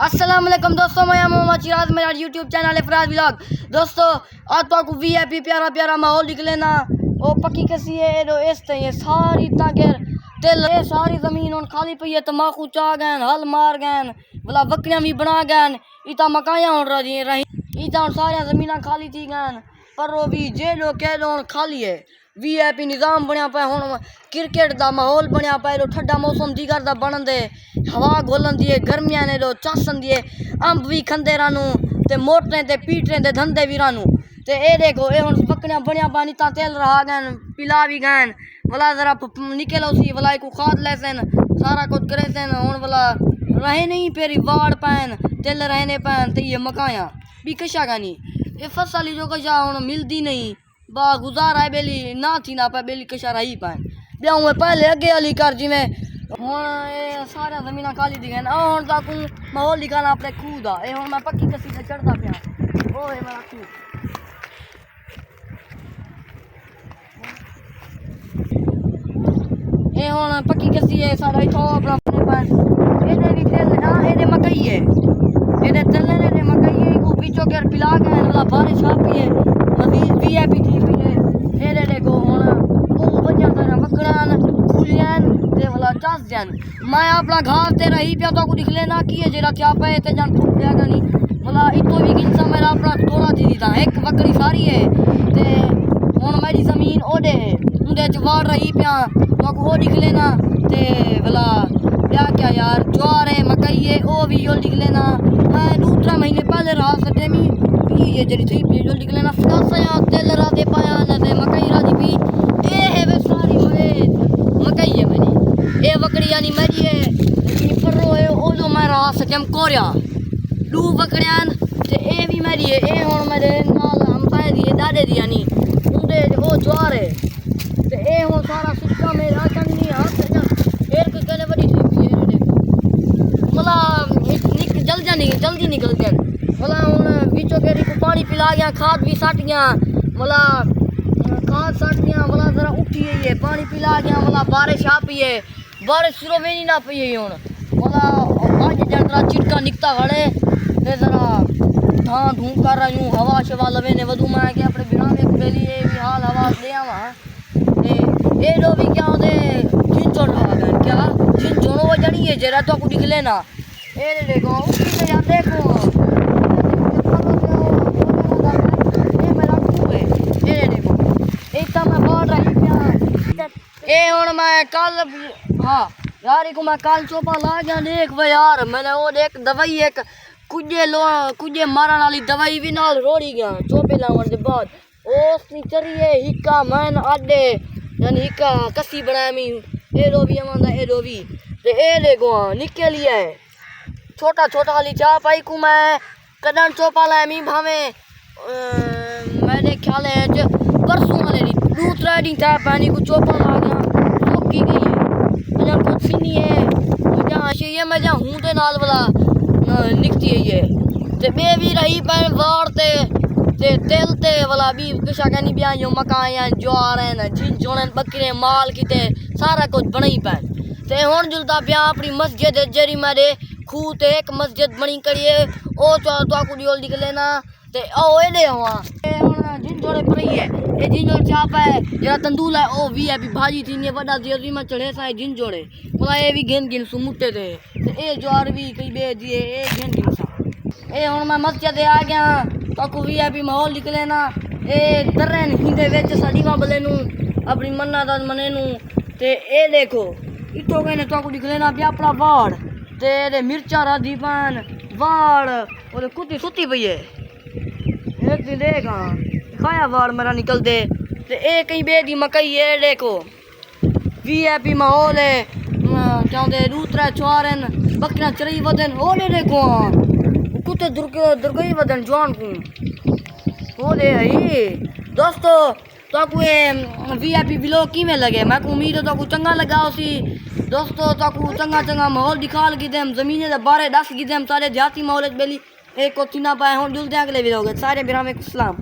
अस्सलाम वालेकुम दोस्तों, मैं मोहम्मद चिराज, मेरा यूट्यूब चैनल है फराज व्लॉग। दोस्तों आज तो वीआईपी प्यारा प्यारा माहौल निकले ना। वो पक्की कसी है रो इस ये सारी ताकर तेल ये सारी जमीन उन खाली पई है, तमाकू चा गए, हल मार गए, भला बकरियां भी बना गए, इता मकाया हो रही इता सारिया जमीन खाली थी गए, पर वो भी जे लो कह लो खाली है। वीआईपी निज़ाम बनया पाया, हुण क्रिकेट का माहौल बनया पाया। लो ठंडा मौसम दीगर दा बन दे, हवा घोलन दिए, गर्मियां ने लो चासन दिए, अंब भी खंदे रानू ते मोटरे ते पीटरे ते धंधे भी रानू। ते ए देखो ए हुण बकरियां बनिया पानी ता तेल रहा गए, पिला भी गए, भला जरा निकल उसी भला को खाद लेसन, सारा कुछ करे सन। हुण भला रहे नहीं पेरी वाड़ पैन तेल रहने पैन ते ये मकाया भी कशा गानी ये फसल जो कशा हुण मिलती नहीं। बा गुजारा है बेली ना थी ना पे बेली कशा रही पाए ब्याह में पहले अगे अली कर जिमें हुण सारा जमीन खाली दी गए। हुण ताकू माहौल दिखाना अपने खूद आ ए हुण मैं पक्की कसी से चढ़ता पिया ओ है मेरा खूद ए हुण पक्की कसी है सारा इथों अपना अपने पास एदे भी तेल ना एदे मकई है एदे तेल ने मकई है को बीचो के पिला के वाला बारिश आ पई है मजीद वीआईपी थी पई है। एदे देखो हुण ओ बन्या सारा बकरान खुलियान ते वाला चास जान मैं अपना घास ते रही पिया तो को दिखले ना की है जेरा क्या पे ते जान फुट गया गानी वाला इतो भी गिनसा मेरा अपना थोड़ा दी था एक बकरी सारी है ते हुण मेरी जमीन ओडे उंदे जवार रही पिया तो को दिखले ना ते वाला क्या क्या यार ज्वार है मकई है ओ भी यो निकले ना। मैं 2-3 महीने पहले रहा सटे में ये जरी थी जो निकले ना फसा या तेल रा दे पाया ना ते मकई रा दी भी ए है वे सारी होए मकई है मेरी ए बकरी यानी मेरी है लेकिन परो है ओ जो मैं रहा सटम कोरिया दू बकरियान ते ए भी मेरी है ए हुन मेरे नाल हम पाए दी दादे दी यानी उंदे ओ ज्वार है ते ए हुन सारा सिस्टम मेरा चंगी हाथ एक गले बड़ी थी भला जल्दी निकल गया भला हुण बीचों के को पानी पिला गया खाद भी सट गया भला खाद सट गया भला जरा उठी है पानी पिला गया भला बारिश आ पई है बारिश शुरू में नहीं ना पई है हुण भला आज जरा चिटका निकता खड़े ते जरा धां धूं कर रहा हूँ हवा शवा लवे ने वधु मैं के अपने बिना में बेली ये भी हाल हवा ले आवा ए लो भी क्या होते जिन जोड़ रहा है क्या जिन जोड़ो वो जड़ी है जरा तो को निकले ना ए देखो उठी यार देखो ए मेरा खूब है ए देखो एकदम मैं बोल रही पिया ए हुण मैं कल हां यार को मैं कल चोपा ला गया देख वे यार मैंने वो देख दवाई एक कुजे मारन वाली दवाई भी नाल रोड़ी गया चोपे लावन दे बाद ओसनी चरिए हिक्का मैन आडे यानी हिक्का कसी बनाया मी ए लो भी आंदा ए लो भी ते ए देखो निकलिया है छोटा छोटा वाली चाह पाई को मैं कदन चोपा लाया मी भावे मैंने ख्याल है परसों वाले दूसरा दिन था पानी को चोपा ला गया सोकी गई है अजन कुछ सीनी है जहाँ ये मैं जहाँ हूँ ते नाल वाला निकती है ये ते बे भी रही पर वार ते तेल ते वाला भी किसा कहनी बिया जो मकाया ज्वार है ना जिन जोड़न बकरे माल की ते सारा कुछ बनाई पाए ते हुण जुलता बिया अपनी मस्जिद जरी मारे खूह ते एक मस्जिद बनी करिए ओ तो को दियोल निकले ना ते ओ एडे हुआ ए हुण जिन जोड़े पई है ए जिन जोड़ चाप है जरा तंदूल है ओ वीआईपी भाजी थी ने बड़ा जरी में चढ़े सा जिन जोड़े बोला ए भी गिन सुमुटे थे ए ज्वार भी कई बे दिए ए गिन सा ए हुण मैं मस्जिद आ गया तो को वीआईपी माहौल निकले ना ए दरन हिंदे विच सडीवा बले नु अपनी मन्ना दा मने नु ते ए देखो इतो कहने तो को निकले ना भी अपना वाड़ तेरे मिर्चा राधी पान वाड़ और कुत्ती सुती पई है एक दिन देखा खाया वाड़ मेरा निकल दे ते ए कहीं बे दी मकई है देखो वीआईपी माहौल है क्या दे दूसरा चौरन बकरियां चरई वदन ओ ले देखो कुत्ते दुर्गई वदन जवान को ओ ले है दोस्तों तो को वीआईपी व्लॉग की में लगे मैं को उम्मीद है तो को चंगा लगा उसी दोस्तों तो को चंगा माहौल दिखा लगी देम जमीने दे बारे दस गी देम सारे जाती माहौल बेली एक को चिना पाए हुण जुलदे अगले व्लॉग सारे बिरा में सलाम।